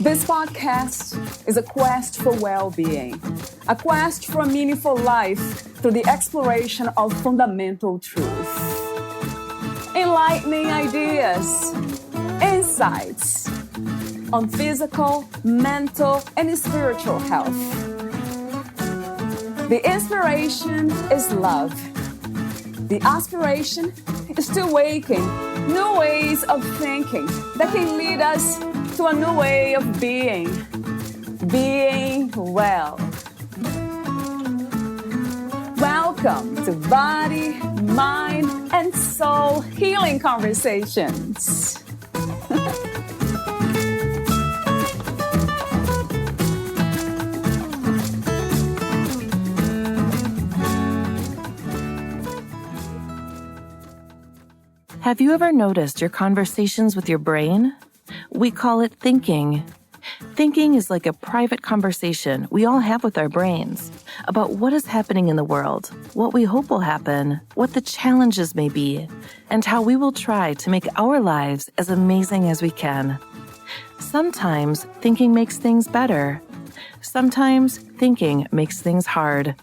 This podcast is a quest for well-being, a quest for a meaningful life through the exploration of fundamental truth. Enlightening ideas, insights on physical, mental, and spiritual health. The inspiration is love. The aspiration is to awaken new ways of thinking that can lead us to a new way of being well. Welcome to Body, Mind, and Soul Healing Conversations. Have you ever noticed your conversations with your brain? We call it thinking. Thinking is like a private conversation we all have with our brains about what is happening in the world, what we hope will happen, what the challenges may be, and how we will try to make our lives as amazing as we can. Sometimes thinking makes things better. Sometimes thinking makes things hard.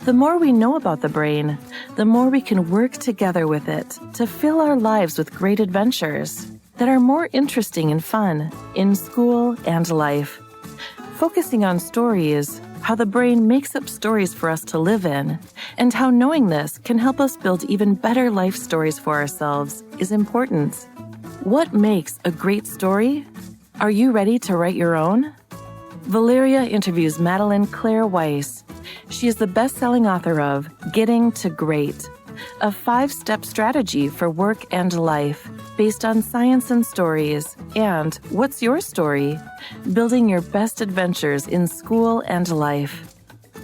The more we know about the brain, the more we can work together with it to fill our lives with great adventures that are more interesting and fun in school and life. Focusing on stories, how the brain makes up stories for us to live in, and how knowing this can help us build even better life stories for ourselves is important. What makes a great story? Are you ready to write your own? Valeria interviews Madeline Claire Weiss. She is the best-selling author of G.R.E.A.T, a 5-step strategy for work and life based on science and stories, and What's Your Story? Building your best adventures in school and life.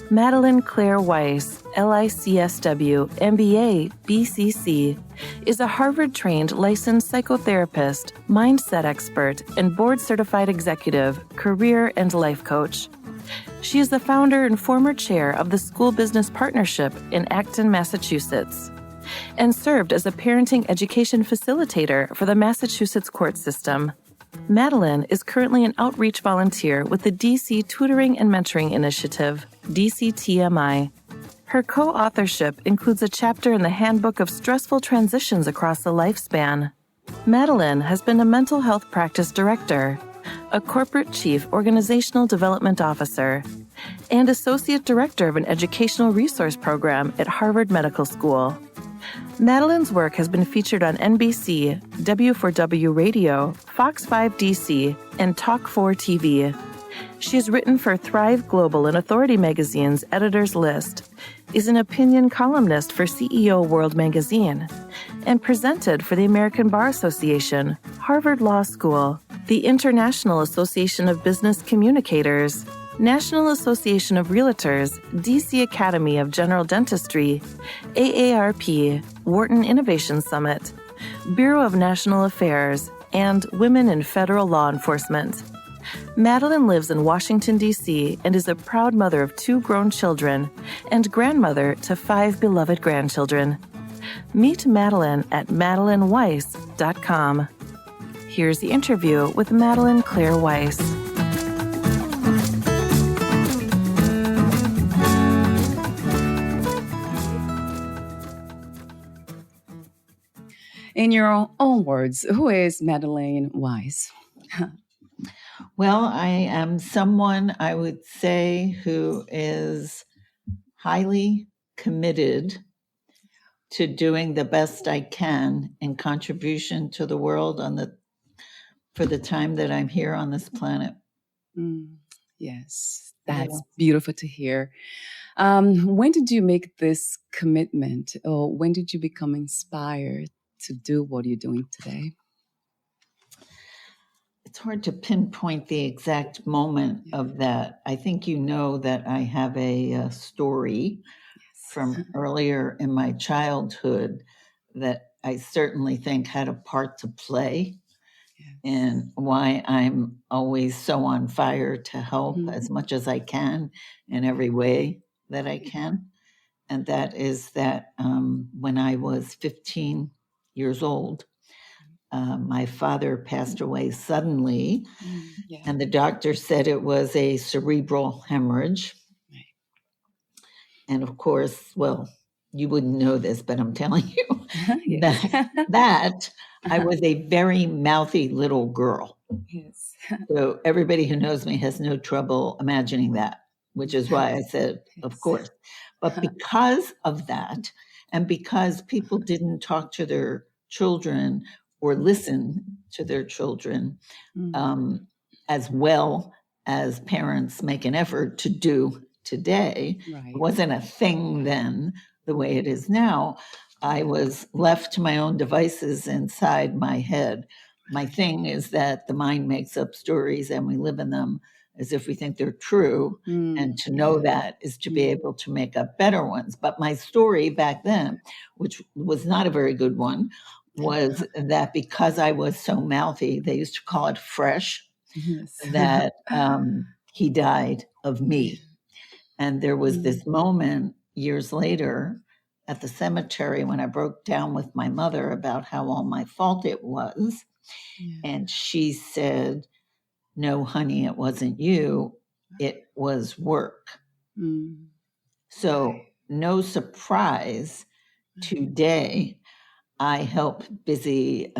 Madeline Claire Weiss, LICSW, MBA, BCC, is a Harvard-trained licensed psychotherapist, mindset expert, and board-certified executive, career and life coach. She is the founder and former chair of the School Business Partnership in Acton, Massachusetts, and served as a parenting education facilitator for the Massachusetts court system. Madeline is currently an outreach volunteer with the DC Tutoring and Mentoring Initiative, DCTMI. Her co-authorship includes a chapter in the Handbook of Stressful Transitions Across the Lifespan. Madeline has been a mental health practice director, a corporate chief organizational development officer, and associate director of an educational resource program at Harvard Medical School. Madeline's work has been featured on NBC, W4W Radio, Fox 5 DC, and Talk 4 TV. She has written for Thrive Global and Authority Magazine's Editor's List, is an opinion columnist for CEO World Magazine, and presented for the American Bar Association, Harvard Law School, the International Association of Business Communicators, National Association of Realtors, DC Academy of General Dentistry, AARP, Wharton Innovation Summit, Bureau of National Affairs, and Women in Federal Law Enforcement. Madeline lives in Washington, D.C., and is a proud mother of 2 grown children and grandmother to 5 beloved grandchildren. Meet Madeline at madelineweiss.com. Here's the interview with Madeline Claire Weiss. In your own words, who is Madelaine Weiss? Well, I am someone, I would say, who is highly committed to doing the best I can in contribution to the world for the time that I'm here on this planet. Yes, that's beautiful to hear. When did you make this commitment, or when did you become inspired to do what you're doing today? It's hard to pinpoint the exact moment of that. I think you know that I have a story from earlier in my childhood that I certainly think had a part to play in why I'm always so on fire to help as much as I can in every way that I can. And that is that when I was 15 years old, My father passed away suddenly, Yeah. and the doctor said it was a cerebral hemorrhage. Right. And of course, well, you wouldn't know this, but I'm telling you Yes. that I was a very mouthy little girl. Yes. So everybody who knows me has no trouble imagining that, which is why I said, of Yes. course. But because of that, and because people didn't talk to their children or listen to their children as well as parents make an effort to do today, Right. it wasn't a thing then the way it is now. I was left to my own devices inside my head. My thing is that the mind makes up stories and we live in them as if we think they're true. And to know that is to be able to make up better ones. But my story back then, which was not a very good one, was that because I was so mouthy, they used to call it fresh, Yes. that he died of me. And there was this moment years later at the cemetery when I broke down with my mother about how all my fault it was. And she said, "No, honey, it wasn't you. It was work." So no surprise, today I help busy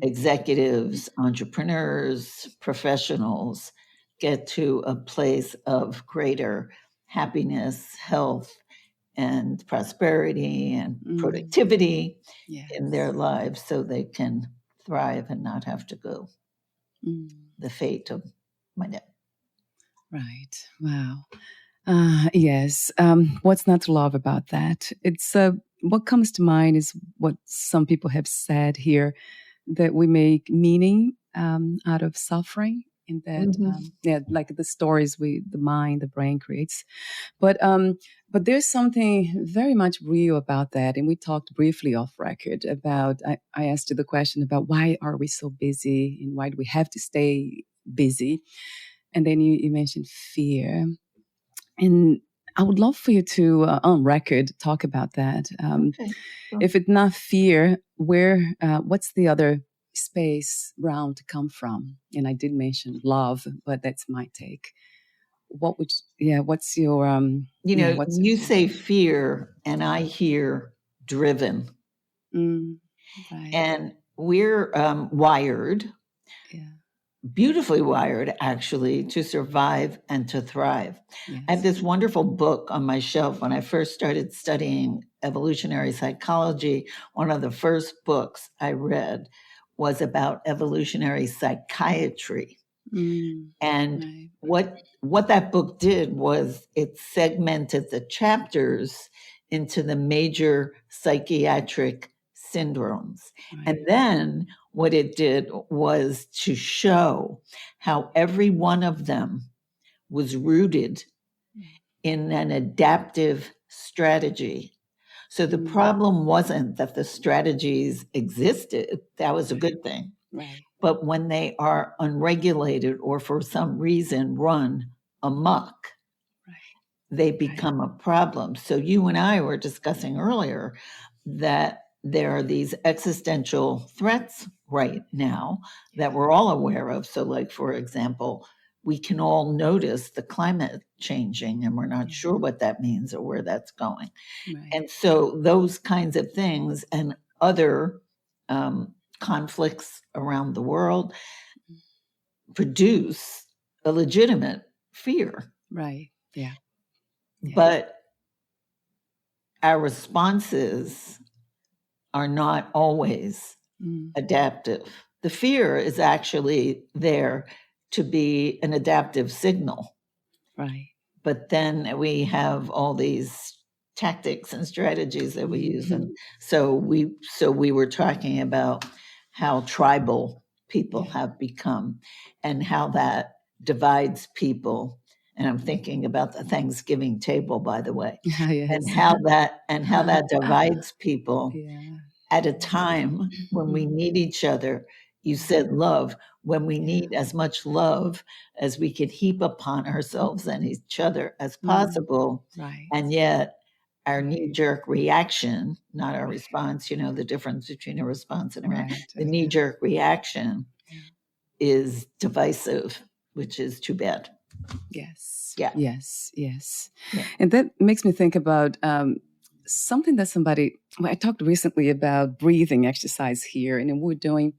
executives, entrepreneurs, professionals get to a place of greater happiness, health, and prosperity and productivity in their lives so they can thrive and not have to go the fate of my dad. Right. Wow. Yes. What's not to love about that? It's what comes to mind is what some people have said here, that we make meaning out of suffering, in that, like the stories the mind, the brain creates. But there's something very much real about that. And we talked briefly off record about, I asked you the question about why are we so busy and why do we have to stay busy? And then you mentioned fear. And I would love for you to, on record, talk about that. Okay. Sure. If it's not fear, what's the other space round to come from? And I did mention love, but that's my take. What's your, what's you say fear and I hear driven. Right. And we're wired, beautifully wired, actually, to survive and to thrive. Yes. I had this wonderful book on my shelf when I first started studying evolutionary psychology. One of the first books I read was about evolutionary psychiatry. And what that book did was it segmented the chapters into the major psychiatric syndromes. And then what it did was to show how every one of them was rooted in an adaptive strategy. So the problem wasn't that the strategies existed. That was a good thing. Right. But when they are unregulated or for some reason run amok, they become a problem. So you and I were discussing earlier that there are these existential threats right now that we're all aware of. So, like, for example, we can all notice the climate changing and we're not sure what that means or where that's going. And so those kinds of things and other conflicts around the world produce a legitimate fear. Right. Yeah. But our responses are not always adaptive. The fear is actually there to be an adaptive signal. Right. But then we have all these tactics and strategies that we use. And so we were talking about how tribal people have become and how that divides people. And I'm thinking about the Thanksgiving table, by the way, and how that divides people at a time when we need each other. You said love, when we need as much love as we can heap upon ourselves and each other as possible. Right. And yet our knee-jerk reaction, not our response, the difference between a response and a reaction. The knee-jerk reaction is divisive, which is too bad. Yes. Yeah. Yes. Yes. Yeah. And that makes me think about something that I talked recently about breathing exercise here, and we're doing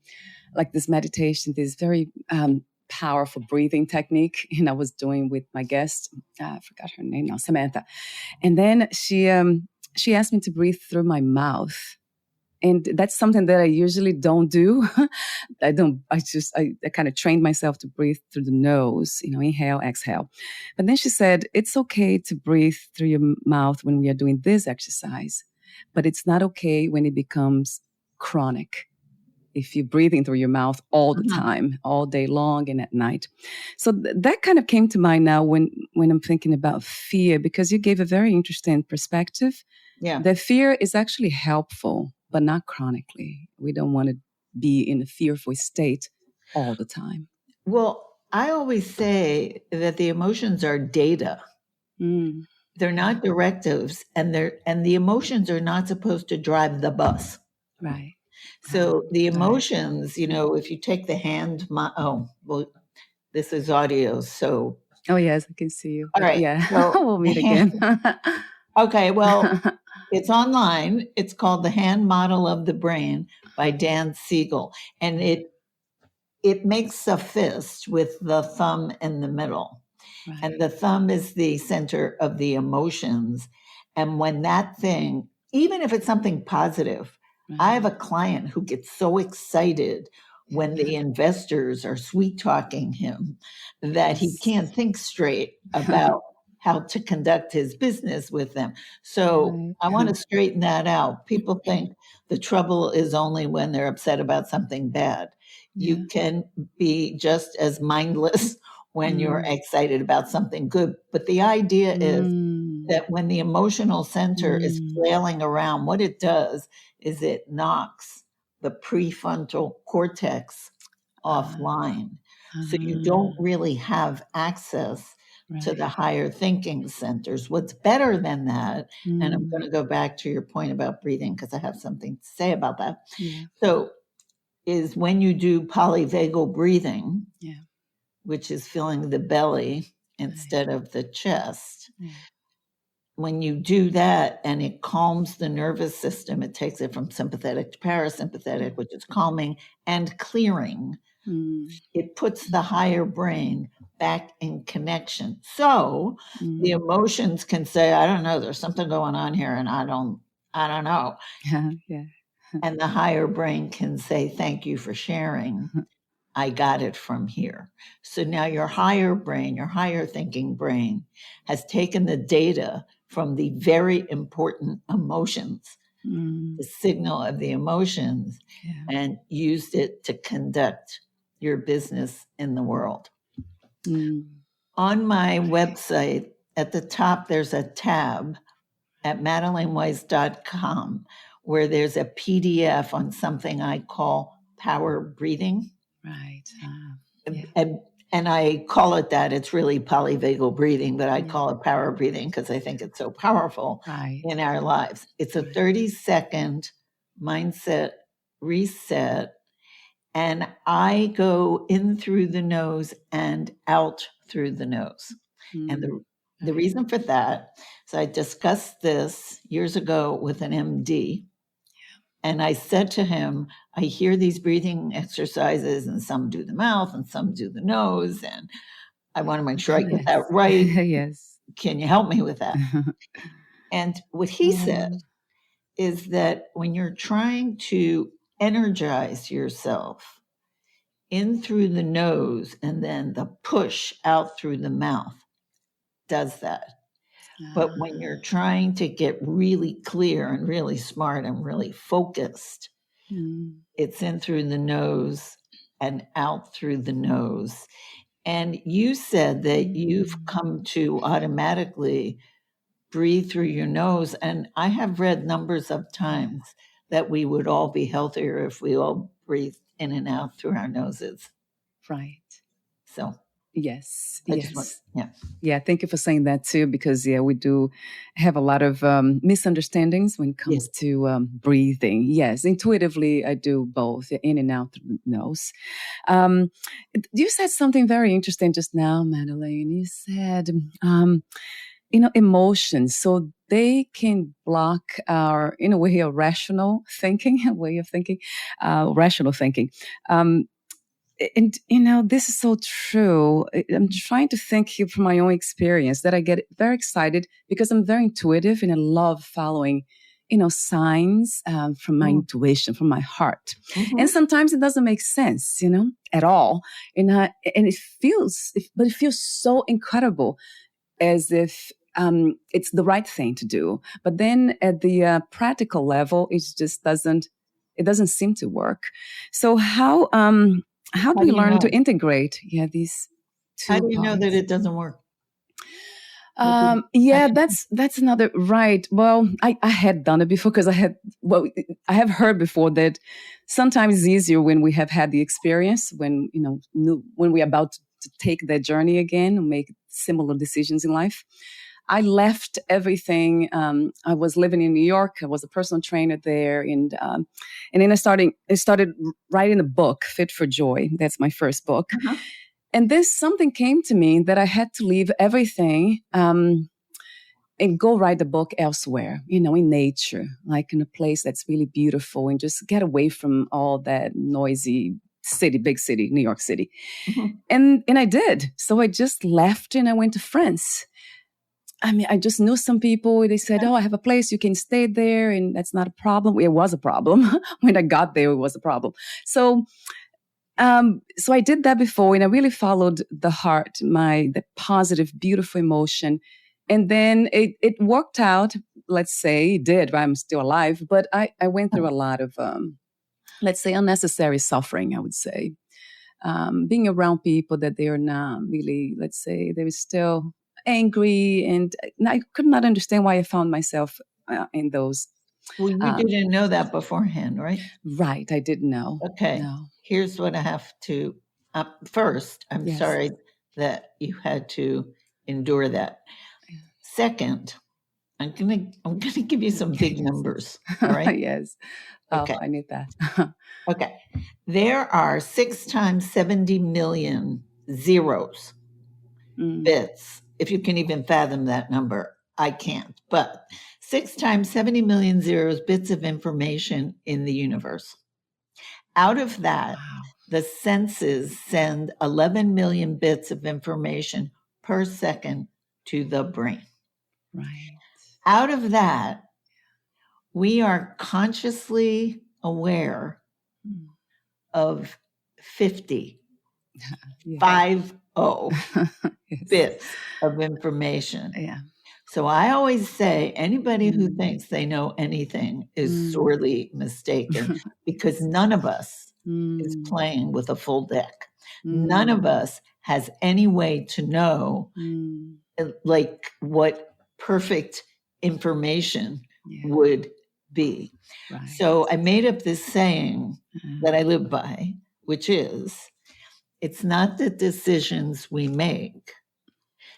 like this meditation, this very powerful breathing technique, and I was doing with my guest. I forgot her name now, Samantha. And then she asked me to breathe through my mouth. And that's something that I usually don't do. I kind of trained myself to breathe through the nose, inhale, exhale. But then she said, it's okay to breathe through your mouth when we are doing this exercise, but it's not okay when it becomes chronic. If you're breathing through your mouth all the time, all day long and at night. So that kind of came to mind now when I'm thinking about fear, because you gave a very interesting perspective. Yeah. That fear is actually helpful, but not chronically. We don't want to be in a fearful state all the time. Well, I always say that the emotions are data. They're not directives, and the emotions are not supposed to drive the bus. Right. So the emotions, if you take the hand, this is audio, so. Oh, yes, I can see you. All right. Yeah, so, we'll meet again. Okay, well, it's online. It's called The Hand Model of the Brain by Dan Siegel. And it makes a fist with the thumb in the middle. Right. And the thumb is the center of the emotions. And when that thing, even if it's something positive, I have a client who gets so excited when the investors are sweet talking him that he can't think straight about how to conduct his business with them. So I want to straighten that out. People think the trouble is only when they're upset about something bad. You can be just as mindless when you're excited about something good. But the idea is that when the emotional center is flailing around, what it does is it knocks the prefrontal cortex offline. So you don't really have access to the higher thinking centers. What's better than that, and I'm going to go back to your point about breathing because I have something to say about that. So is when you do polyvagal breathing, which is filling the belly instead of the chest. When you do that and it calms the nervous system, it takes it from sympathetic to parasympathetic, which is calming and clearing. It puts the higher brain back in connection. So the emotions can say, I don't know, there's something going on here and I don't know. And the higher brain can say, thank you for sharing. I got it from here. So now your higher brain, your higher thinking brain has taken the data from the very important emotions, the signal of the emotions, and used it to conduct your business in the world. On my website, at the top, there's a tab at madelineweiss.com where there's a PDF on something I call power breathing. Right. And I call it that. It's really polyvagal breathing, but I call it power breathing because I think it's so powerful in our lives. It's a 30-second mindset reset. And I go in through the nose and out through the nose. And the reason for that is I discussed this years ago with an MD. And I said to him, I hear these breathing exercises and some do the mouth and some do the nose. And I want to make sure I get that right. Yes. Can you help me with that? And what he said is that when you're trying to energize yourself in through the nose and then the push out through the mouth does that. But when you're trying to get really clear and really smart and really focused, it's in through the nose and out through the nose. And you said that you've come to automatically breathe through your nose. And I have read numbers of times that we would all be healthier if we all breathed in and out through our noses. Right. So Yes, I just want, yes. yeah. Yeah, thank you for saying that too, because we do have a lot of misunderstandings when it comes to breathing. Yes, intuitively, I do both, in and out through the nose. Um, you said something very interesting just now, Madelaine. You said, emotions, so they can block our, in a way, a rational thinking, a way of thinking, rational thinking. Um, and this is so true. I'm trying to think here from my own experience that I get very excited because I'm very intuitive and I love following signs from my intuition, from my heart. And sometimes it doesn't make sense, at all. And it feels so incredible, as if it's the right thing to do. But then at the practical level, it doesn't seem to work. So how do we do you learn know? to integrate these How two do you know that parts? it doesn't work? That's another, right. Well, I had done it before because I have heard before that sometimes it's easier when we have had the experience, when when we're about to take that journey again and make similar decisions in life. I left everything. I was living in New York. I was a personal trainer there, and then I started writing a book, Fit for Joy. That's my first book. And then something came to me that I had to leave everything and go write the book elsewhere, in nature, like in a place that's really beautiful, and just get away from all that noisy city, big city, New York City. And I did. So I just left and I went to France. I mean, I just knew some people. They said, "Oh, I have a place. You can stay there, and that's not a problem." It was a problem when I got there. It was a problem. So I did that before, and I really followed the heart, the positive, beautiful emotion. And then it worked out, let's say. It did, I'm still alive, but I went through a lot of, let's say, unnecessary suffering, I would say. Being around people that they are not really, let's say, they were still angry, and I could not understand why I found myself in those. Well, you didn't know that beforehand, right? Right, I didn't know. Okay. No. Here's what I have to. First, I'm sorry that you had to endure that. Second, I'm gonna give you some big numbers. All right. Yes. Okay. I need that. Okay. There are 6 times 70 million zeros, bits. If you can even fathom that number, I can't. But 6 times 70 million zeros, bits of information in the universe. Out of that, the senses send 11 million bits of information per second to the brain. Right. Out of that, we are consciously aware of 50, 50 bits of information. Yeah. So I always say anybody who thinks they know anything is sorely mistaken, because none of us is playing with a full deck. None of us has any way to know like what perfect information would be. Right. So I made up this saying that I live by, which is, it's not the decisions we make,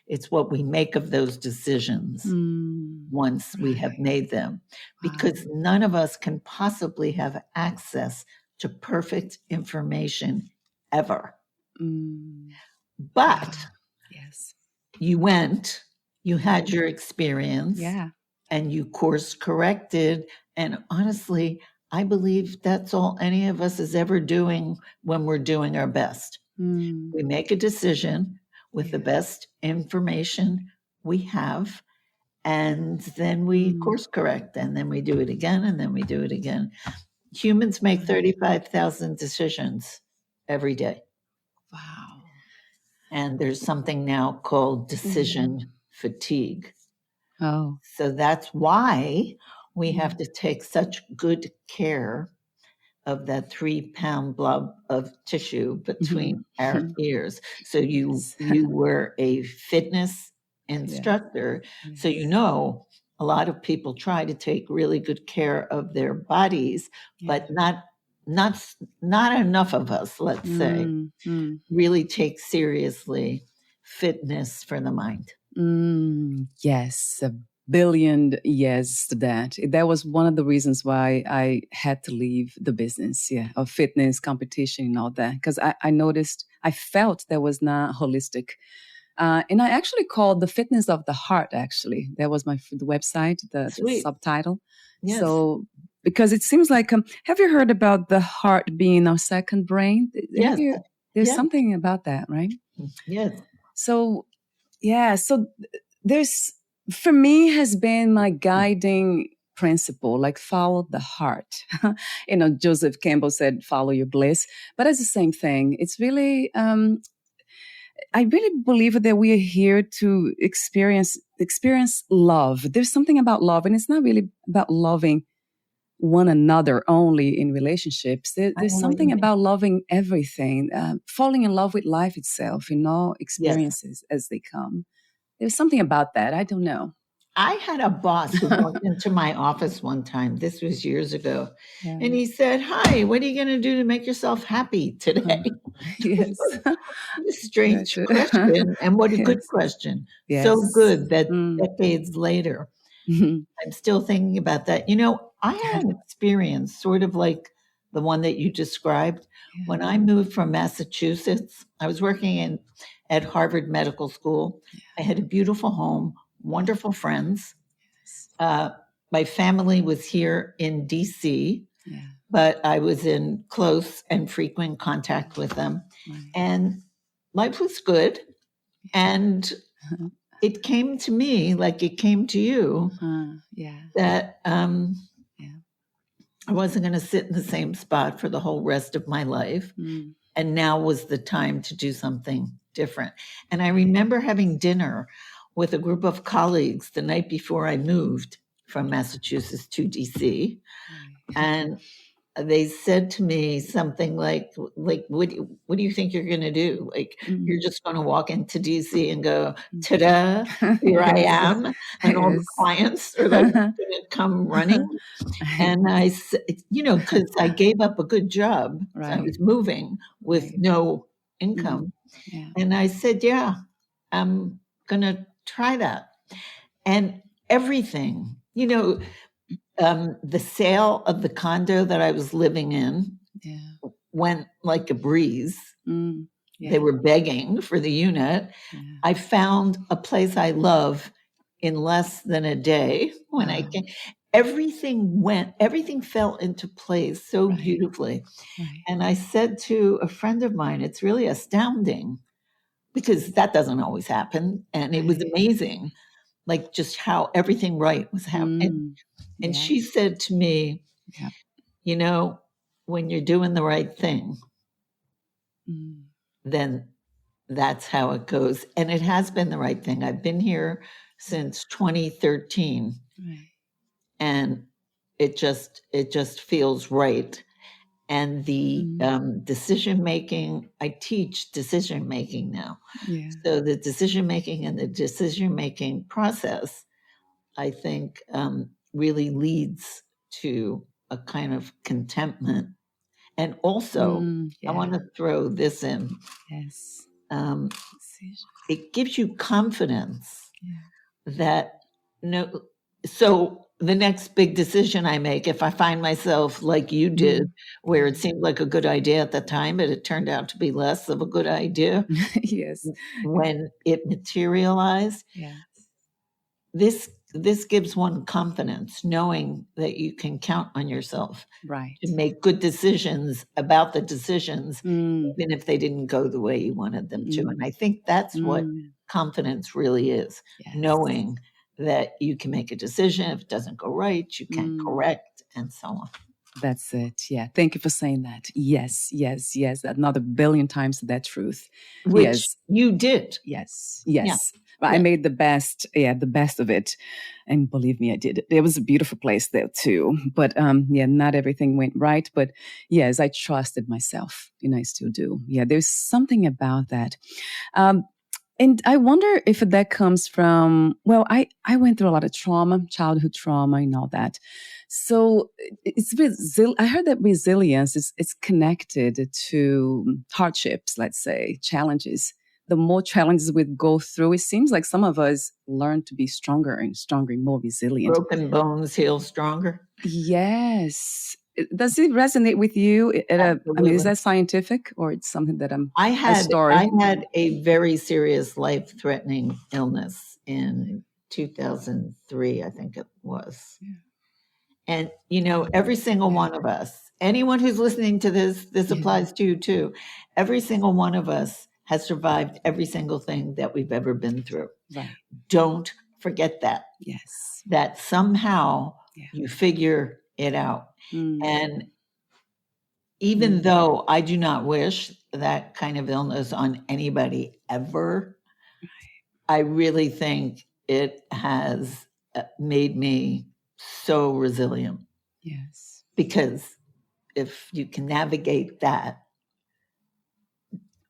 it's what we make of those decisions once we have made them. Because none of us can possibly have access to perfect information ever. But you went, you had your experience, and you course corrected. And honestly, I believe that's all any of us is ever doing when we're doing our best. We make a decision with the best information we have, and then we course correct, and then we do it again, and then we do it again. Humans make 35,000 decisions every day. Wow. And there's something now called decision fatigue. Oh. So that's why we have to take such good care of that 3-pound blob of tissue between our ears. So you were a fitness instructor, so a lot of people try to take really good care of their bodies, but not not enough of us, let's say, really take seriously fitness for the mind. Yes, a billion yes to that. That was one of the reasons why I had to leave the business, of fitness, competition, and all that. Because I noticed, I felt that was not holistic. And I actually called the fitness of the heart, actually. That was the website, the Sweet. subtitle. Yes. So, because it seems like, have you heard about the heart being our second brain? Yes. There's something about that, right? Yes. So, so there's, for me, has been my guiding principle, like follow the heart. Joseph Campbell said, follow your bliss, but it's the same thing. It's really, I really believe that we are here to experience love. There's something about love, and it's not really about loving one another only in relationships. There's something about loving everything, falling in love with life itself in all experiences as they come. There's something about that. I don't know. I had a boss who walked into my office one time. This was years ago. Yeah. And he said, "Hi, what are you going to do to make yourself happy today?" Yes. A strange question. And what a good question. Yes. So good that decades later, I'm still thinking about that. I had an experience sort of like the one that you described. Yeah. When I moved from Massachusetts, I was working at Harvard Medical School. Yeah. I had a beautiful home, wonderful friends. My family was here in DC, but I was in close and frequent contact with them. Right. And life was good. And it came to me like it came to you, that I wasn't going to sit in the same spot for the whole rest of my life. And now was the time to do something different. And I remember having dinner with a group of colleagues the night before I moved from Massachusetts to DC. And they said to me something like, what do you think you're going to do? Like, you're just going to walk into DC and go, ta-da, here I am. And all the clients are like going to come running. And I said, because I gave up a good job. Right. I was moving with no income. Yeah. And I said, I'm going to try that. And everything, the sale of the condo that I was living in went like a breeze. They were begging for the unit. I found a place I love in less than a day when I came. Everything fell into place so beautifully. Right. And I said to a friend of mine, it's really astounding because that doesn't always happen. And it was amazing, like just how everything right was happening. And she said to me, when you're doing the right thing, then that's how it goes. And it has been the right thing. I've been here since 2013. Right. And it just feels right. And the decision making, I teach decision making now. Yeah. So the decision making and the decision making process, I think, really leads to a kind of contentment. And also, I want to throw this in. Yes. It gives you confidence that so the next big decision I make, if I find myself like you did, where it seemed like a good idea at the time, but it turned out to be less of a good idea. Yes. When it materialized. Yeah. This gives one confidence, knowing that you can count on yourself to make good decisions about the decisions, even if they didn't go the way you wanted them to. And I think that's what confidence really is, knowing that you can make a decision. If it doesn't go right, you can correct, and so on. That's it. Yeah. Thank you for saying that. Yes. Another billion times that truth. Which you did. Yes. Yeah. I made the best of it. And believe me, I did. It was a beautiful place there too. But not everything went right. But yes, I trusted myself, and I still do. Yeah, there's something about that. And I wonder if that comes from, well, I went through a lot of trauma, childhood trauma and all that. So I heard that resilience is connected to hardships, let's say, challenges. The more challenges we go through, it seems like some of us learn to be stronger and stronger, more resilient. Broken bones heal stronger. Yes. Does it resonate with you? I mean, is that scientific or it's something that I had story? a very serious life-threatening illness in 2003, I think it was. Yeah. And, every single one of us, anyone who's listening to this applies to you too. Every single one of us has survived every single thing that we've ever been through. Right. Don't forget that. Yes. That somehow you figure it out. And even though I do not wish that kind of illness on anybody ever, I really think it has made me so resilient. Yes. Because if you can navigate that,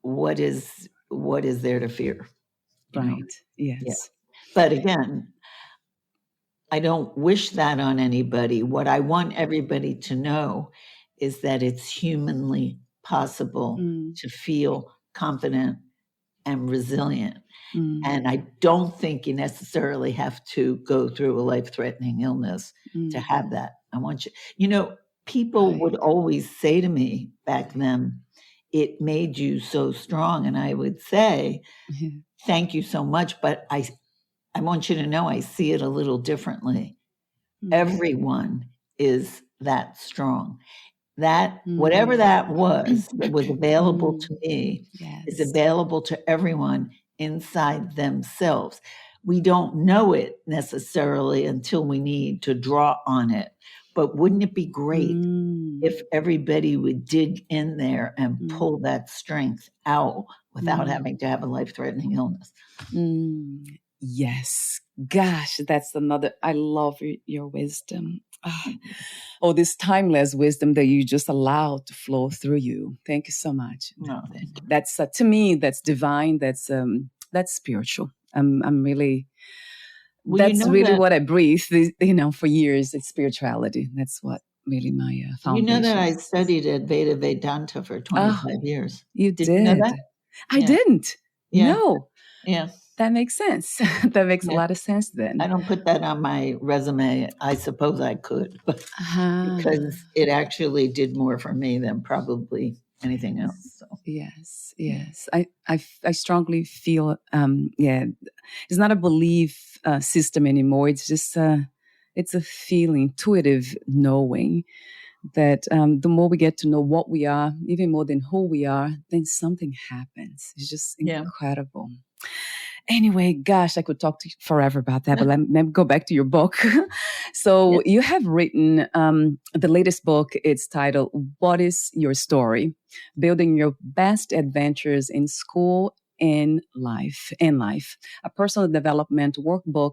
what is there to fear? Right. Yes. Yeah. But again, I don't wish that on anybody. What I want everybody to know is that it's humanly possible to feel confident and resilient. And I don't think you necessarily have to go through a life-threatening illness to have that. I want you, people would always say to me back then, it made you so strong. And I would say, thank you so much. But I want you to know I see it a little differently. Everyone is that strong. That whatever that was available to me is available to everyone inside themselves. We don't know it necessarily until we need to draw on it. But wouldn't it be great if everybody would dig in there and pull that strength out without having to have a life-threatening illness? Yes. Gosh, that's another. I love your wisdom. Oh, this timeless wisdom that you just allow to flow through you. Thank you so much. No, thank you. That's to me, that's divine. That's spiritual. I'm really. Well, that's really what I breathe. For years, it's spirituality. That's what really my foundation. You know that I studied at Veda Vedanta for 25 years. You did. You know that? I didn't. Yeah. No. Yeah. That makes sense. That makes a lot of sense then. I don't put that on my resume. I suppose I could, but because it actually did more for me than probably anything else. So. Yes. I strongly feel, it's not a belief system anymore. It's just it's a feeling, intuitive knowing that the more we get to know what we are, even more than who we are, then something happens. It's just incredible. Anyway, gosh, I could talk to you forever about that, but let me go back to your book. So you have written the latest book. It's titled, What is Your Story? Building Your Best Adventures in School and Life, a personal development workbook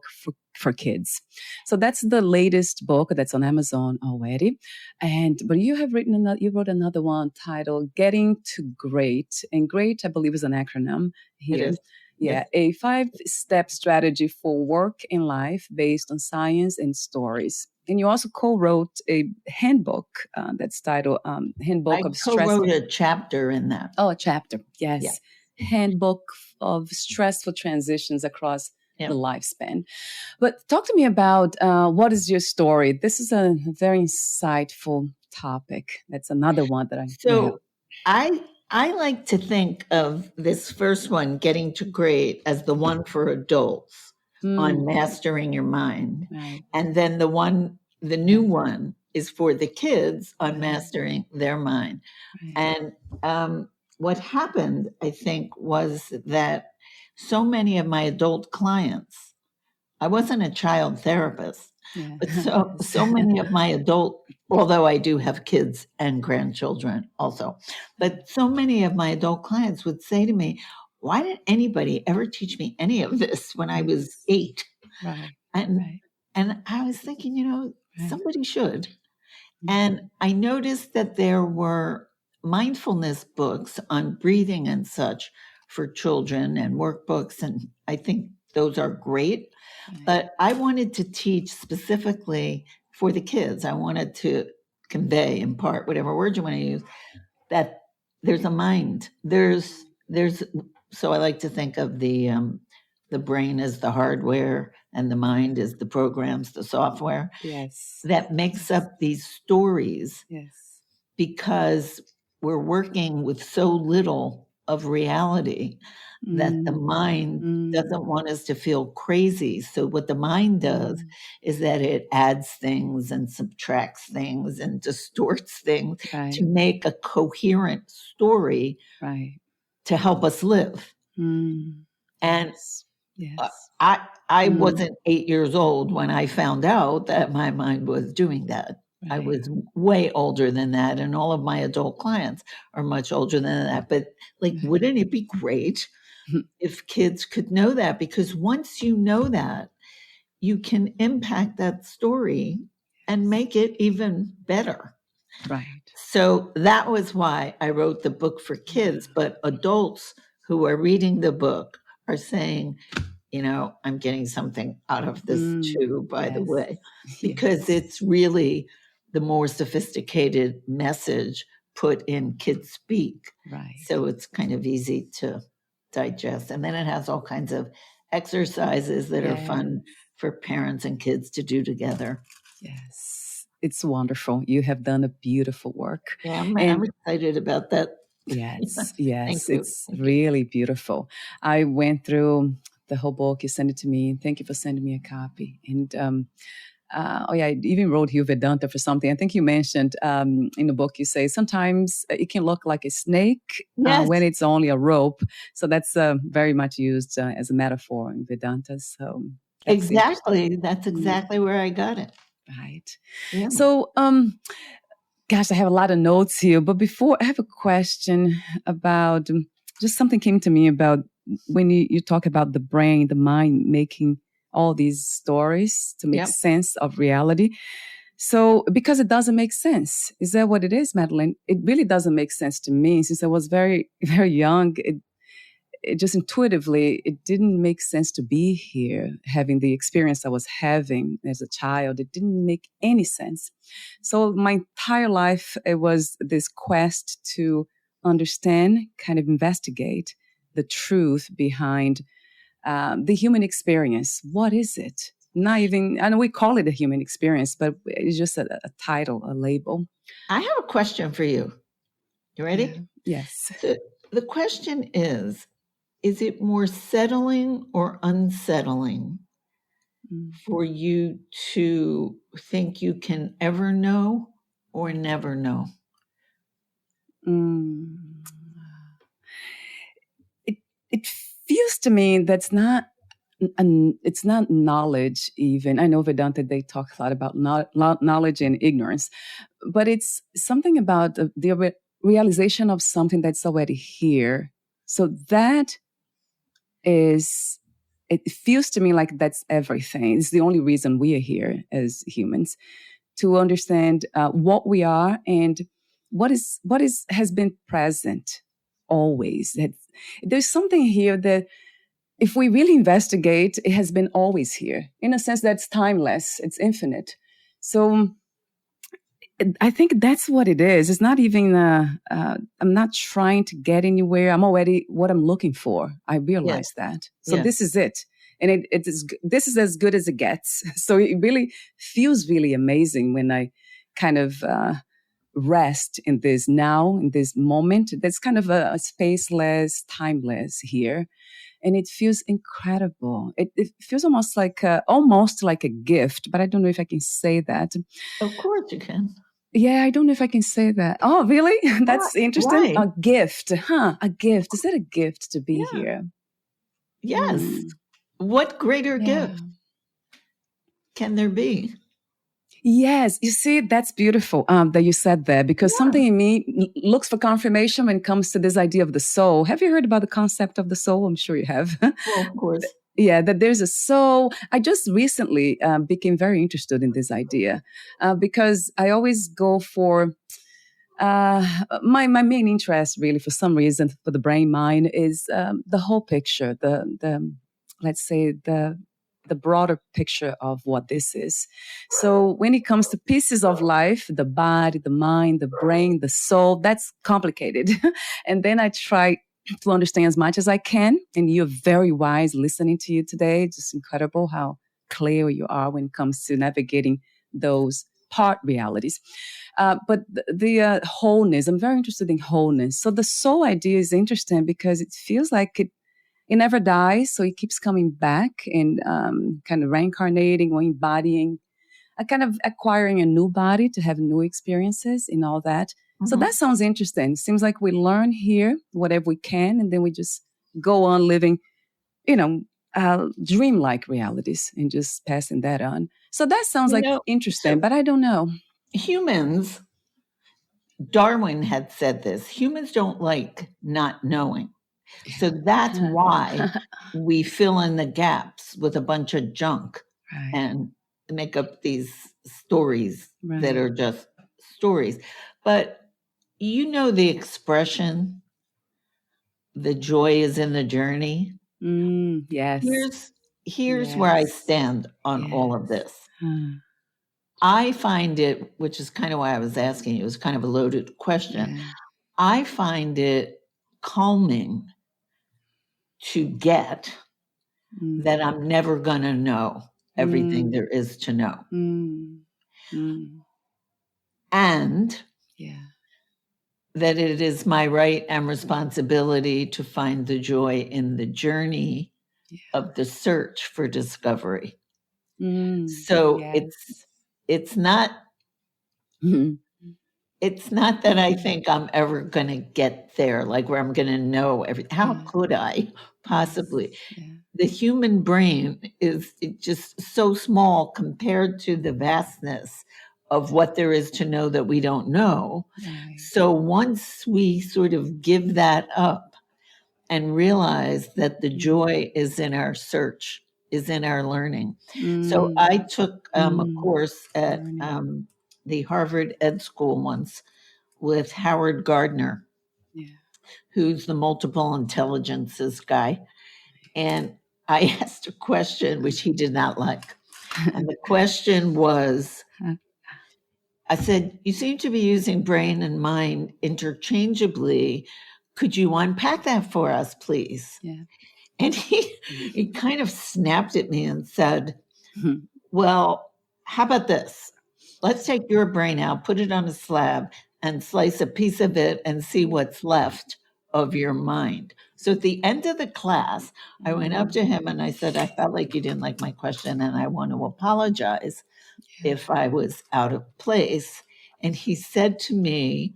for kids. So that's the latest book that's on Amazon already. But you have you wrote another one titled Getting to Great. And GREAT, I believe, is an acronym here. It is. Yeah, a 5-step strategy for work and life based on science and stories. And you also co-wrote a handbook that's titled Handbook of Stress. I co-wrote a chapter in that. Oh, a chapter, yes. Yeah. Handbook of Stressful Transitions Across the Lifespan. But talk to me about what is your story? This is a very insightful topic. That's another one that I like to think of this first one, Getting to Great, as the one for adults on mastering your mind. Right. And then the new one is for the kids on mastering their mind. Right. And what happened, I think, was that so many of my adult clients, I wasn't a child therapist, but so many of my adult, although I do have kids and grandchildren also, but so many of my adult clients would say to me, why didn't anybody ever teach me any of this when I was 8? Right. And I was thinking, somebody should. And I noticed that there were mindfulness books on breathing and such for children and workbooks, and I think those are great. Right. But I wanted to teach specifically for the kids. I wanted to convey, impart, whatever word you want to use, that there's a mind. There's so I like to think of the brain as the hardware and the mind as the programs, the software. Yes. That makes up these stories. Yes. Because we're working with so little of reality that the mind doesn't want us to feel crazy. So what the mind does is that it adds things and subtracts things and distorts things to make a coherent story to help us live. And yes. I wasn't 8 years old when I found out that my mind was doing that. Right. I was way older than that, and all of my adult clients are much older than that. But wouldn't it be great if kids could know that? Because once you know that, you can impact that story and make it even better. Right. So that was why I wrote the book for kids, but adults who are reading the book are saying, I'm getting something out of this too, by the way, because it's really the more sophisticated message put in kids speak. Right. So it's kind of easy to digest. And then it has all kinds of exercises that are fun for parents and kids to do together. Yes. It's wonderful. You have done a beautiful work. Yeah, I'm excited about that. Yes. It's really beautiful. I went through the whole book. You sent it to me. Thank you for sending me a copy. And I even wrote Hugh Vedanta for something. I think you mentioned in the book, you say sometimes it can look like a snake when it's only a rope. So that's very much used as a metaphor in Vedanta. So that's exactly where I got it. Right. Yeah. So, gosh, I have a lot of notes here. But before, I have a question about just something came to me about when you talk about the brain, the mind making all these stories to make sense of reality. So, because it doesn't make sense. Is that what it is, Madeline? It really doesn't make sense to me. Since I was very, very young, it just intuitively, it didn't make sense to be here, having the experience I was having as a child. It didn't make any sense. So my entire life, it was this quest to understand, kind of investigate the truth behind the human experience. What is it? Not even, I know we call it a human experience, but it's just a title, a label. I have a question for you. You ready? Yes. The question is it more settling or unsettling for you to think you can ever know or never know? It feels to me that's not, it's not knowledge even. I know Vedanta, they talk a lot about knowledge and ignorance, but it's something about the realization of something that's already here. So that is, it feels to me like that's everything. It's the only reason we are here as humans, to understand what we are and what has been present always. There's something here that if we really investigate, it has been always here, in a sense that's timeless, it's infinite. So I think that's what it is. It's not even, I'm not trying to get anywhere. I'm already what I'm looking for. I realize that. So this is it. And this is as good as it gets. So it really feels really amazing when I kind of rest in this now, in this moment. That's kind of a spaceless, timeless here. And it feels incredible. It feels almost like a gift, but I don't know if I can say that. Of course you can. Yeah, I don't know if I can say that. Oh, really? That's interesting. Why? A gift, huh? A gift. Is that a gift to be here? Yes. What greater gift can there be? Yes. You see, that's beautiful that you said that, because something in me looks for confirmation when it comes to this idea of the soul. Have you heard about the concept of the soul? I'm sure you have. Well, of course. Yeah, that there's a soul. I just recently became very interested in this idea because I always go for My main interest, really, for some reason, for the brain mind, is the whole picture. The let's say the broader picture of what this is. So when it comes to pieces of life, the body, the mind, the brain, the soul, that's complicated. And then I try to understand as much as I can. And you're very wise listening to you today. Just incredible how clear you are when it comes to navigating those part realities. But the wholeness, I'm very interested in wholeness. So the soul idea is interesting because it feels like it never dies, so it keeps coming back and kind of reincarnating or embodying, kind of acquiring a new body to have new experiences and all that. Mm-hmm. So that sounds interesting. It seems like we learn here whatever we can, and then we just go on living, dreamlike realities and just passing that on. So that sounds interesting, but I don't know. Humans, Darwin had said this, humans don't like not knowing. So that's why we fill in the gaps with a bunch of junk and make up these stories that are just stories. But the expression, the joy is in the journey. Yes. Here's where I stand on all of this. I find it, which is kind of why I was asking you, it was kind of a loaded question. Yeah. I find it calming to get that I'm never going to know everything there is to know. And that it is my right and responsibility to find the joy in the journey of the search for discovery. So it's not it's not that I think I'm ever going to get there, like where I'm going to know everything. How could I possibly? The human brain is just so small compared to the vastness of what there is to know that we don't know. So once we sort of give that up and realize that the joy is in our search, is in our learning. So I took a course at the Harvard Ed School once with Howard Gardner, who's the multiple intelligences guy. And I asked a question which he did not like. And the question was, I said, you seem to be using brain and mind interchangeably. Could you unpack that for us, please? And he kind of snapped at me and said, well, how about this? Let's take your brain out, put it on a slab, and slice a piece of it and see what's left of your mind. So at the end of the class, I went up to him and I said, I felt like you didn't like my question and I want to apologize if I was out of place. And he said to me,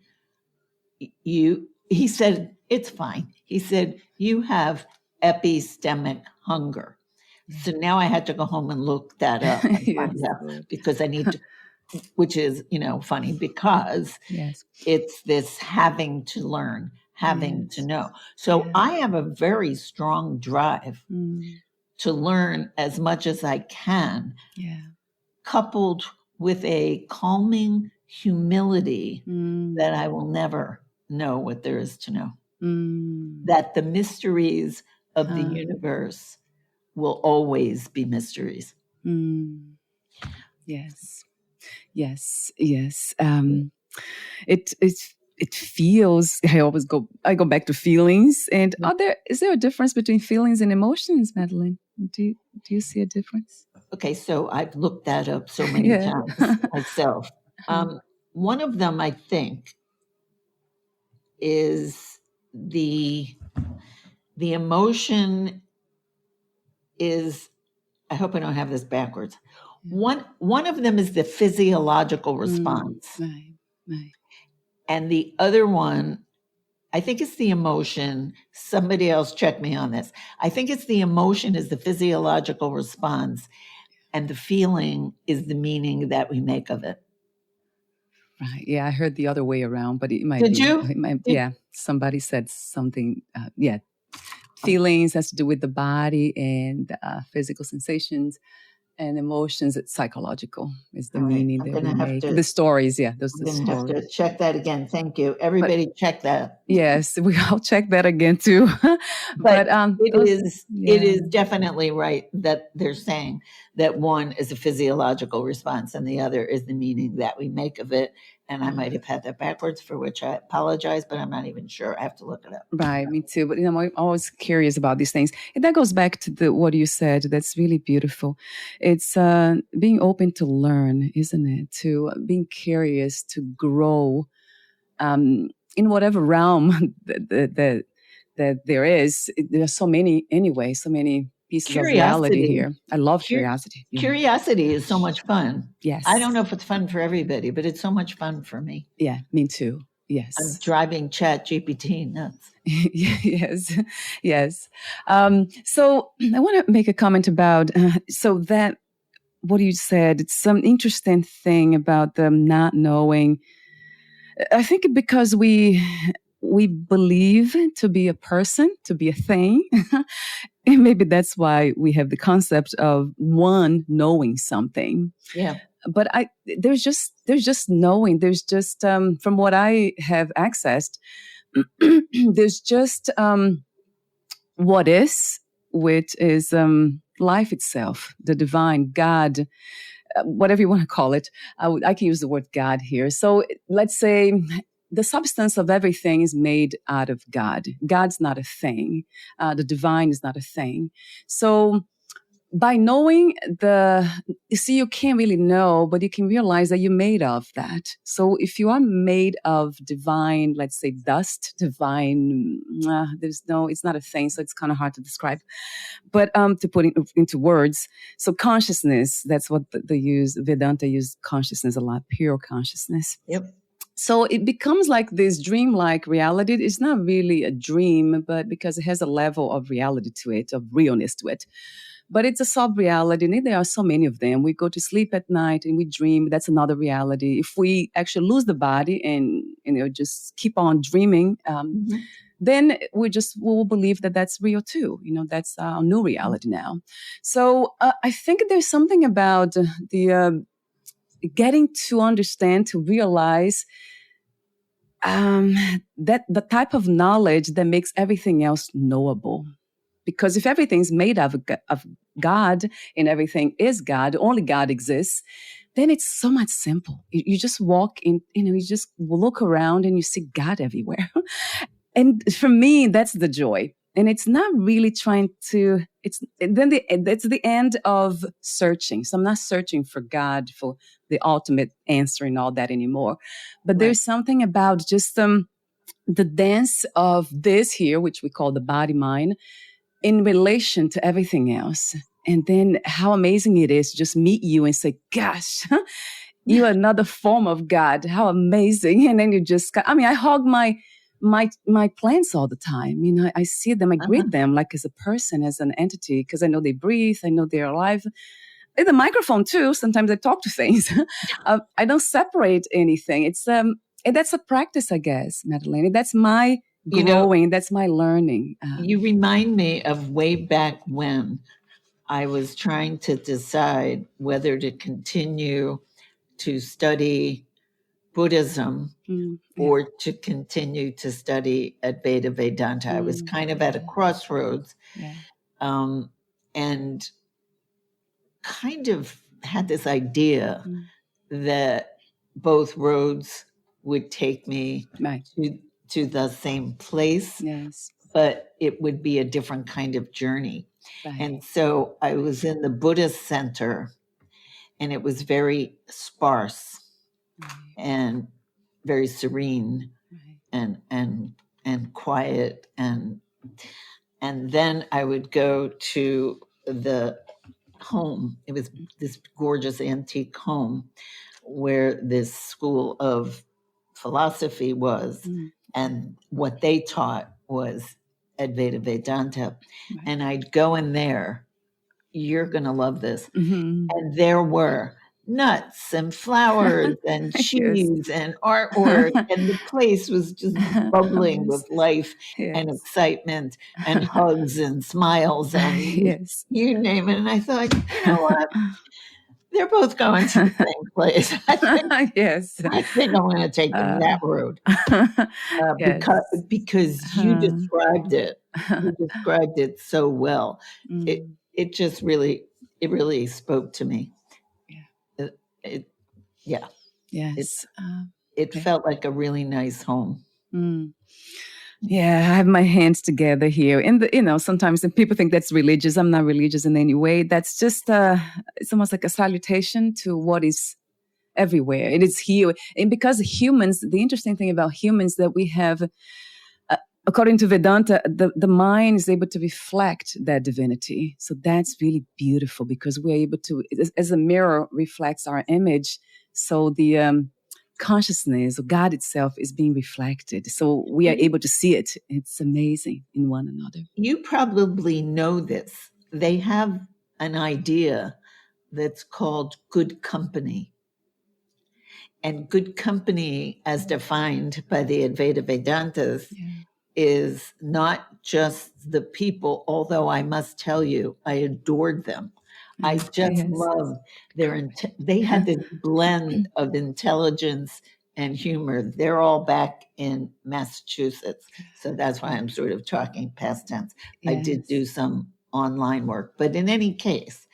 he said, it's fine. He said, you have epistemic hunger. So now I had to go home and look that up and find out because I need to, which is, funny because it's this having to learn, having to know. So I have a very strong drive to learn as much as I can, coupled with a calming humility that I will never know what there is to know. That the mysteries of the universe will always be mysteries. Yes. It feels. I go back to feelings. And is there a difference between feelings and emotions, Madeline? Do you see a difference? Okay, so I've looked that up so many times myself. One of them, I think, is the emotion is, I hope I don't have this backwards. One of them is the physiological response. Right. And the other one, I think it's the emotion. Somebody else check me on this. I think it's the emotion is the physiological response, and the feeling is the meaning that we make of it. Right. Yeah, I heard the other way around, but it might Did be. you? Somebody said something. Feelings has to do with the body and physical sensations. And emotions, it's psychological, is the All right. meaning I'm that we gonna have make. to. The stories, yeah, those I'm the going to have stories. to check that again. Thank you. But Everybody check that. yes, I'll check that again too. But Those, it yeah, is definitely right that they're saying that one is a physiological response and the other is the meaning that we make of it. And I might have had that backwards, for which I apologize, but I'm not even sure. I have to look it up. right. Me too. But I'm always curious about these things, and that goes back to what you said. That's really beautiful. It's being open to learn, isn't it? To being curious, to grow in whatever realm that there is. There are so many anyway. So many pieces of reality Curiosity. here. I love curiosity. Yeah. Curiosity is so much fun. Yes. I don't know if it's fun for everybody, but it's so much fun for me. Yeah, me too. Yes. I'm driving G.R.E.A.T nuts. Yes, yes. So I want to make a comment about so that what you said. It's some interesting thing about them not knowing. I think because we believe to be a person, to be a thing. And maybe that's why we have the concept of one knowing something. Yeah. But there's just knowing. There's just from what I have accessed, there's just what is, which is life itself, the divine, God, whatever you want to call it. I can use the word God here. So let's say the substance of everything is made out of God. God's not a thing. The divine is not a thing. So by knowing you see, you can't really know, but you can realize that you're made of that. So if you are made of divine, let's say dust, divine, it's not a thing. So it's kind of hard to describe, but to put it into words. So consciousness, that's what they use. Vedanta use consciousness a lot, pure consciousness. Yep. So it becomes like this dreamlike reality. It's not really a dream, but because it has a level of reality to it, of realness to it. But it's a sub-reality, and there are so many of them. We go to sleep at night and we dream. That's another reality. If we actually lose the body and just keep on dreaming, then we'll believe that that's real too. That's our new reality now. So I think there's something about the getting to understand, to realize that the type of knowledge that makes everything else knowable. Because if everything's made of God and everything is God, only God exists, then it's so much simple. You just walk in, you just look around and you see God everywhere. And for me, that's the joy. And it's not really trying to, it's the end of searching. So I'm not searching for God, for the ultimate answer and all that anymore. But there's something about just the dance of this here, which we call the body mind, in relation to everything else. And then how amazing it is to just meet you and say, gosh, you're another form of God. How amazing. And then you just, I hug my plants all the time. I see them, I greet them like as a person, as an entity, because I know they breathe, I know they're alive. In the microphone too, sometimes I talk to things. I don't separate anything. It's and that's a practice, I guess, Madelaine. That's my growing, that's my learning. You remind me of way back when I was trying to decide whether to continue to study Buddhism or to continue to study Advaita Vedanta. I was kind of at a crossroads and kind of had this idea that both roads would take me to the same place, but it would be a different kind of journey. And so I was in the Buddhist center, and it was very sparse and very serene and quiet. And then I would go to the home. It was this gorgeous antique home where this school of philosophy was, and what they taught was Advaita Vedanta. And I'd go in there. You're going to love this. And there were nuts and flowers and cheese and artwork, and the place was just bubbling with life and excitement and hugs and smiles and you name it. And I thought, you know what? They're both going to the same place. I think I'm going to take them that road because you described it. You described it so well. It just really spoke to me. It felt like a really nice home. Yeah, I have my hands together here. And sometimes people think that's religious. I'm not religious in any way. That's just, it's almost like a salutation to what is everywhere. It is here. And because humans, the interesting thing about humans that we have, according to Vedanta, the mind is able to reflect that divinity. So that's really beautiful because we're able to, as a mirror reflects our image. So the consciousness of God itself is being reflected. So we are able to see it. It's amazing in one another. You probably know this. They have an idea that's called good company. And good company, as defined by the Advaita Vedantas, is not just the people, although I must tell you, I adored them. I just loved they had this blend of intelligence and humor. They're all back in Massachusetts. So that's why I'm sort of talking past tense. I did do some online work. But in any case,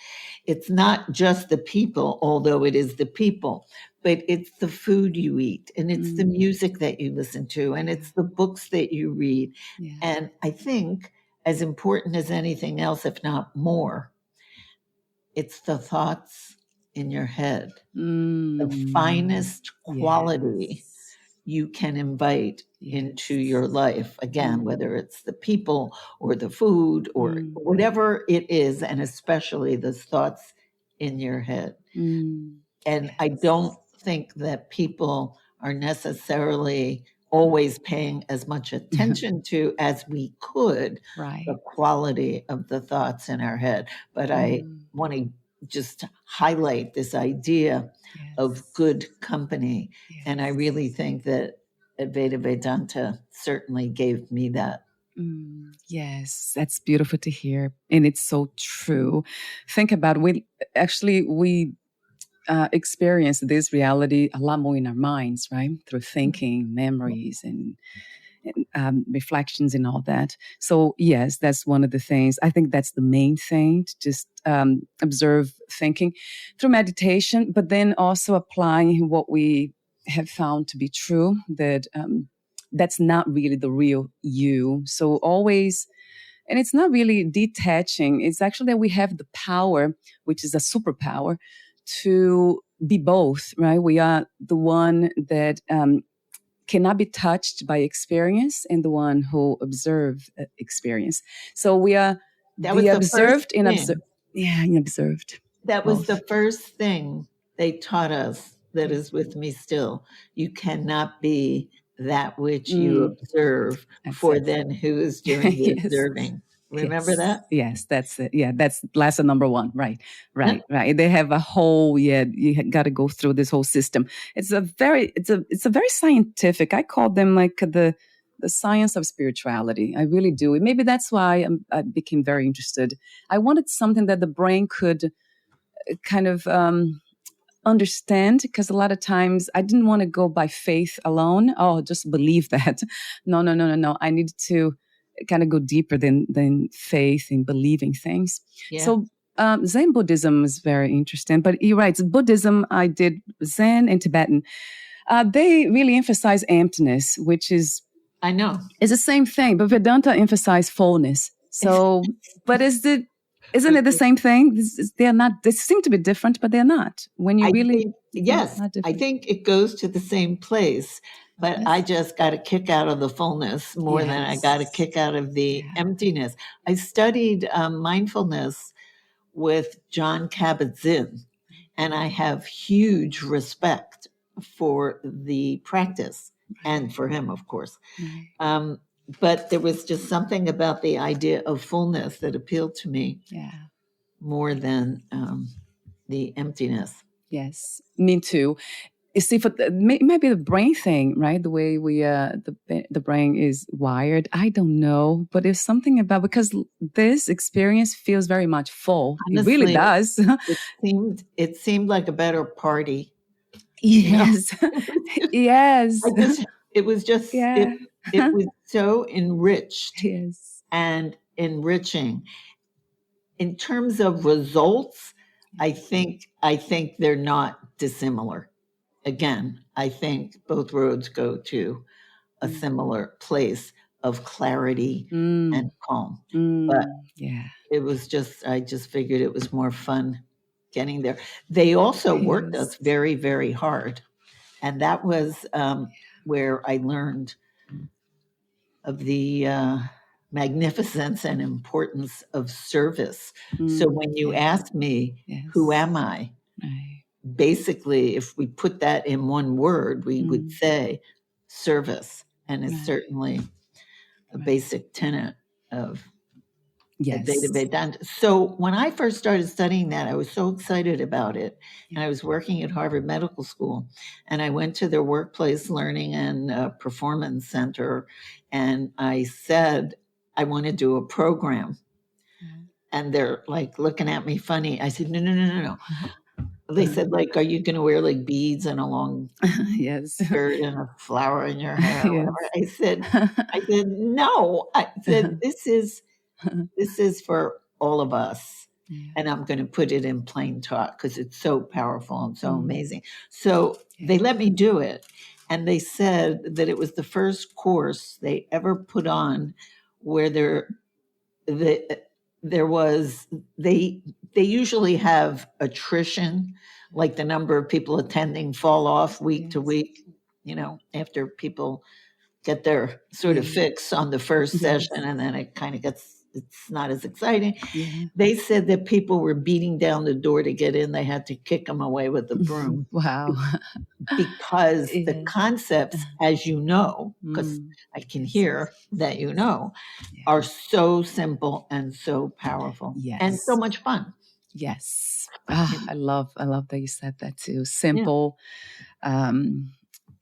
it's not just the people, although it is the people, but it's the food you eat, and it's the music that you listen to, and it's the books that you read. And I think as important as anything else, if not more, it's the thoughts in your head. The finest quality you can invite into your life. Again, whether it's the people or the food or whatever it is, and especially the thoughts in your head. And I don't think that people are necessarily always paying as much attention to as we could the quality of the thoughts in our head. But I want to just highlight this idea of good company. And I really think that Advaita Vedanta certainly gave me that. Yes, that's beautiful to hear. And it's so true. Think about it. We experience this reality a lot more in our minds, right? Through thinking, memories, and reflections and all that. So yes, that's one of the things. I think that's the main thing, to just observe thinking through meditation, but then also applying what we have found to be true, that that's not really the real you. So always, and it's not really detaching. It's actually that we have the power, which is a superpower, to be both, right? We are the one that cannot be touched by experience and the one who observe experience. So we are the observed and observed. Yeah, and observed. That was the first thing they taught us that is with me still. You cannot be that which you observe, for then who is doing the observing. Remember that? Yes, that's it. Yeah, that's lesson number one. Right. They have a whole, you got to go through this whole system. It's a very scientific, I call them like the science of spirituality. I really do. And maybe that's why I became very interested. I wanted something that the brain could kind of understand, because a lot of times I didn't want to go by faith alone. Oh, just believe that. No. I needed to kind of go deeper than faith in believing things. So Zen Buddhism is very interesting. But you're right, Buddhism, I did Zen and Tibetan. They really emphasize emptiness, which is, I know, it's the same thing. But Vedanta emphasize fullness. So, but isn't it the same thing? They're not. They seem to be different, but they're not. When you I think it goes to the same place. But I just got a kick out of the fullness more than I got a kick out of the emptiness. I studied mindfulness with John Kabat-Zinn, and I have huge respect for the practice and for him, of course. But there was just something about the idea of fullness that appealed to me more than the emptiness. Yes, me too. You see, it might be the brain thing, right? The way the brain is wired. I don't know, but there's something about, because this experience feels very much full. It really Honestly, does. it seemed like a better party. Yes, yes, I just it was just yeah, it was so enriched yes, and enriching. In terms of results, I think they're not dissimilar. Again, I think both roads go to a mm, similar place of clarity and mm, calm. But yeah, I just figured it was more fun getting there. They also worked us yes, very, very hard. And that was where I learned of the magnificence and importance of service. So when you yeah, ask me, who yes, am I? right, Basically, if we put that in one word, we would mm, say service. And it's right, certainly a right, basic tenet of Advaita yes, Vedanta. So when I first started studying that, I was so excited about it. yeah, And I was working at Harvard Medical School. And I went to their workplace learning and performance center. And I said, I want to do a program. And they're like looking at me funny. I said, no, no, no, no, no. They said, like, are you going to wear like beads and a long yes, skirt and a flower in your hair or whatever? yes. I said, no. I said, this is for all of us. Yeah. And I'm going to put it in plain talk because it's so powerful and so Mm, amazing. So yeah. they let me do it. And they said that it was the first course they ever put on where the, there was, they usually have attrition, like the number of people attending fall off week to Yes. week, after people get their sort of Yeah. fix on the first Yes. session and then it's not as exciting. Yeah. They said that people were beating down the door to get in. They had to kick them away with a broom Wow. because the Yes. concepts, as you know, because I can Yes. hear that you know, Yeah. are so simple and so powerful and so Yes. much fun. Yes. Yeah. I love that you said that too. Yeah. Simple. Um,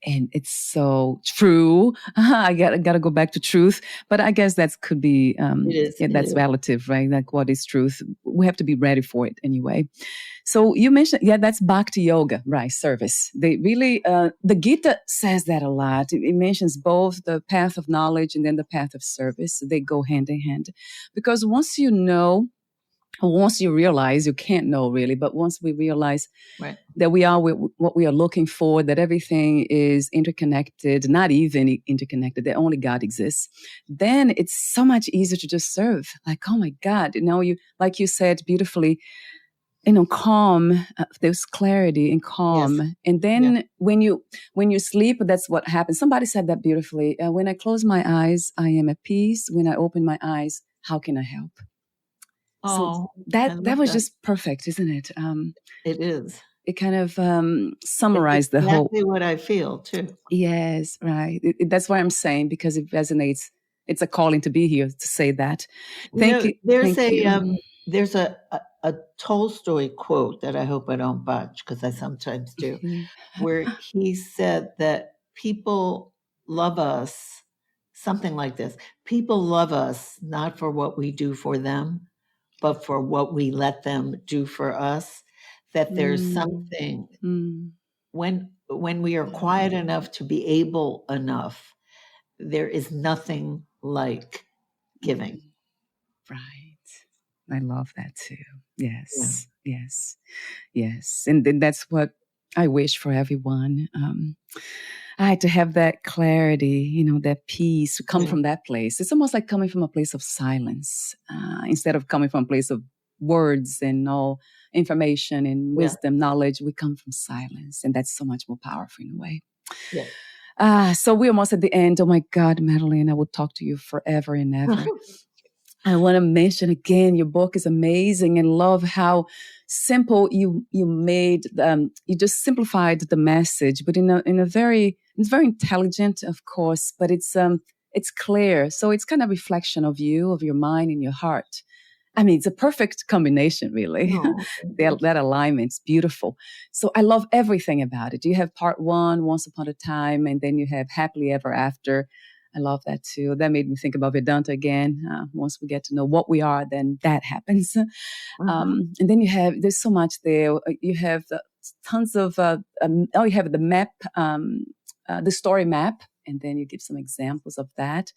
and it's so true. I gotta go back to truth, but I guess that could be It is. yeah, It that's is. relative, right? Like, what is truth? We have to be ready for it anyway. So you mentioned, yeah, that's Bhakti Yoga, right? Service. They really, the Gita says that a lot. It mentions both the path of knowledge and then the path of service. They go hand in hand, because once you realize, you can't know really, but once we realize Right. that we are what we are looking for, that everything is interconnected, not even interconnected, that only God exists, then it's so much easier to just serve. Like, oh my God, like you said beautifully, calm, there's clarity and Yes. calm. And Yeah. then when you sleep, that's what happens. Somebody said that beautifully. When I close my eyes, I am at peace. When I open my eyes, how can I help? So Oh, I that love was that. just perfect, isn't it? It is. It kind of It's summarized the whole. exactly what I feel too. Yes, right. That's what I'm saying, because it resonates. It's a calling to be here to say that. Thank you. There's Thank you. there's a Tolstoy quote that I hope I don't botch because I sometimes do, where he said that people love us, something like this. People love us not for what we do for them, but for what we let them do for us. That there's Mm, something mm, when we are quiet enough to be able enough, there is nothing like giving. right. I love that too. Yeah. Yes, yes, yes. And then that's what I wish for everyone. I had to have that clarity, that peace, to come Yeah. from that place. It's almost like coming from a place of silence, instead of coming from a place of words and all information and Yeah. wisdom, knowledge. We come from silence, and that's so much more powerful in a way. Yeah. So we're almost at the end. Oh my God, Madeline, I will talk to you forever and ever. I want to mention again, your book is amazing, and love how simple you made. You just simplified the message, but it's very intelligent, of course, but it's clear. So it's kind of a reflection of you, of your mind and your heart. I mean, it's a perfect combination, really. Oh, That alignment's beautiful. So I love everything about it. You have part one, Once Upon a Time, and then you have Happily Ever After. I love that too. That made me think about Vedanta again. Once we get to know what we are, then that happens. And then there's so much there. You have tons of, you have the map, the story map, and then you give some examples of that.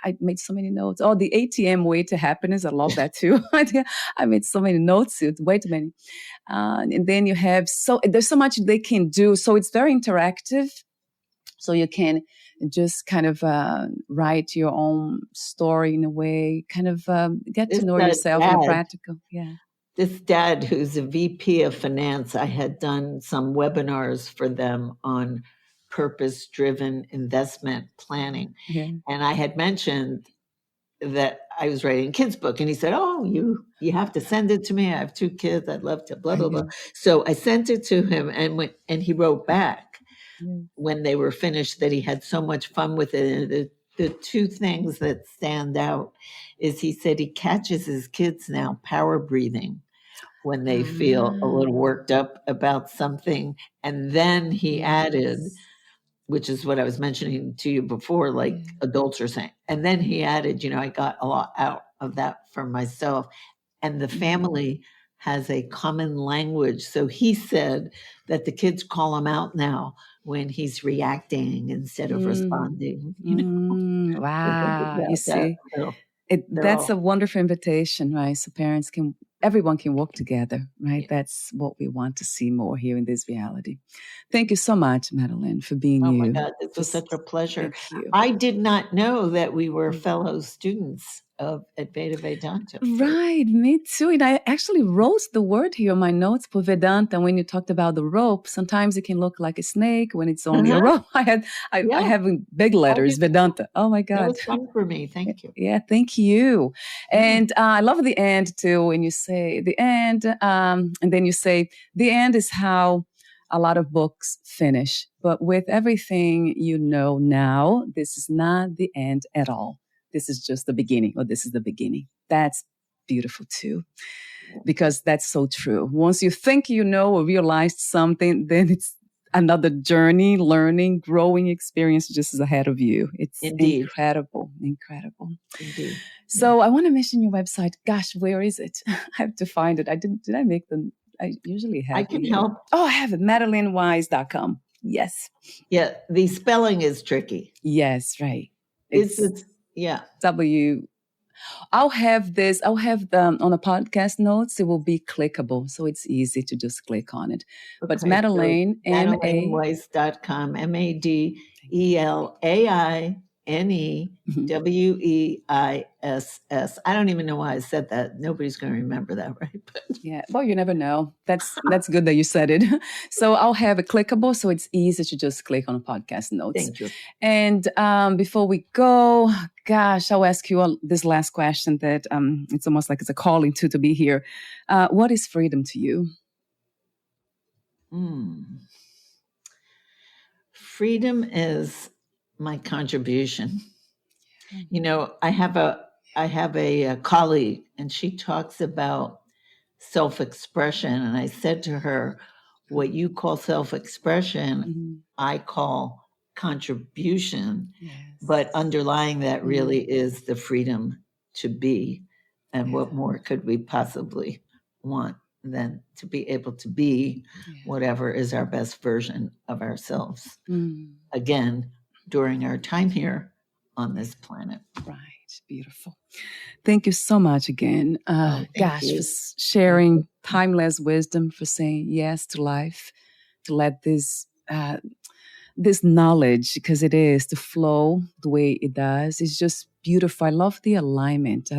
I made so many notes. Oh, the ATM Way to Happiness. I love that too. I made so many notes. It's way too many. And then you have there's so much they can do. So it's very interactive. So you can just kind of write your own story in a way, kind of get to know yourself in a practical. Yeah. This dad who's a VP of finance, I had done some webinars for them on purpose-driven investment planning. Yeah. And I had mentioned that I was writing a kid's book. And he said, oh, you have to send it to me. I have 2 kids. I'd love to, blah, blah, blah. So I sent it to him, and he wrote back when they were finished that he had so much fun with it. And the 2 things that stand out is he said he catches his kids now power breathing when they feel a little worked up about something. And then he added, which is what I was mentioning to you before, like adults are saying. And then he added, I got a lot out of that for myself. And the family has a common language. So he said that the kids call him out now when he's reacting instead of responding. Wow. You see, that's a wonderful invitation, right? So everyone can work together, right? Yeah. That's what we want to see more here in this reality. Thank you so much, Madeleine, for being you. Oh my God, this was such a pleasure. I did not know that we were fellow students at Beta Vedanta. Right, me too. And I actually wrote the word here on my notes for Vedanta. When you talked about the rope, sometimes it can look like a snake when it's only a rope. I have in big letters, Vedanta. Oh my God. That was fun for me. Thank you. Yeah, thank you. And I love the end too, when you say the end, and then you say the end is how a lot of books finish. But with everything you know now, this is not the end at all. This is just the beginning, or this is the beginning. That's beautiful too, because that's so true. Once you think you know or realized something, then it's another journey, learning, growing experience just is ahead of you. It's incredible. Indeed. So I want to mention your website. Gosh, where is it? I have to find it. Did I make them? I usually have I can help. Oh, I have it. MadeleineWeiss.com. Yes. Yeah, the spelling is tricky. Yes, right. Yeah. I'll have them on the podcast notes. It will be clickable, so it's easy to just click on it. Okay, but Madelaine, so MadelaineWeiss.com, MadelaineWeiss. I don't even know why I said that. Nobody's going to remember that, right? But yeah, well, you never know. That's good that you said it. So I'll have it clickable, so it's easy to just click on the podcast notes. Thank you. And before we go, gosh, I'll ask you this last question that it's almost like it's a calling to be here. What is freedom to you? Freedom is my contribution. I have a colleague, and she talks about self-expression. And I said to her, what you call self-expression, I call contribution. Yes. But underlying that really is the freedom to be. And what more could we possibly want than to be able to be whatever is our best version of ourselves. Again, during our time here on this planet. Right. Beautiful. Thank you so much again. For sharing timeless wisdom, for saying yes to life, to let this knowledge, because it is, to flow the way it does. It's just beautiful. I love the alignment.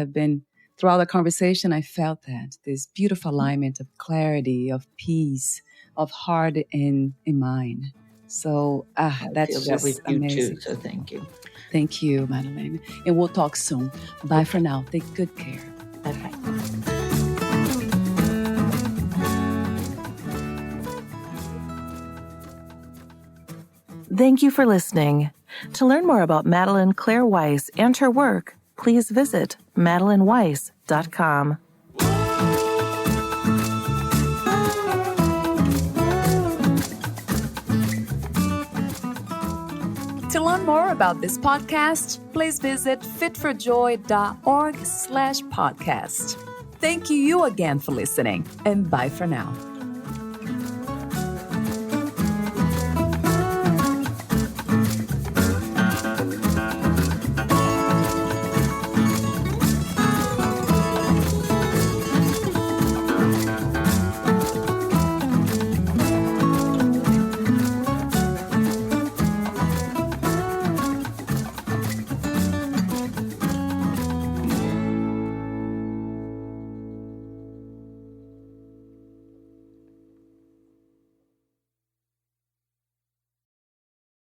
Throughout the conversation, I felt that this beautiful alignment of clarity, of peace, of heart and mind. So that's just amazing. Too, so thank you. Thank you, Madeleine. And we'll talk soon. Bye for now. Take good care. Bye-bye. Thank you for listening. To learn more about Madeleine Claire Weiss and her work, please visit MadelineWeiss.com. To learn more about this podcast, please visit fitforjoy.org/podcast. Thank you again for listening, and bye for now.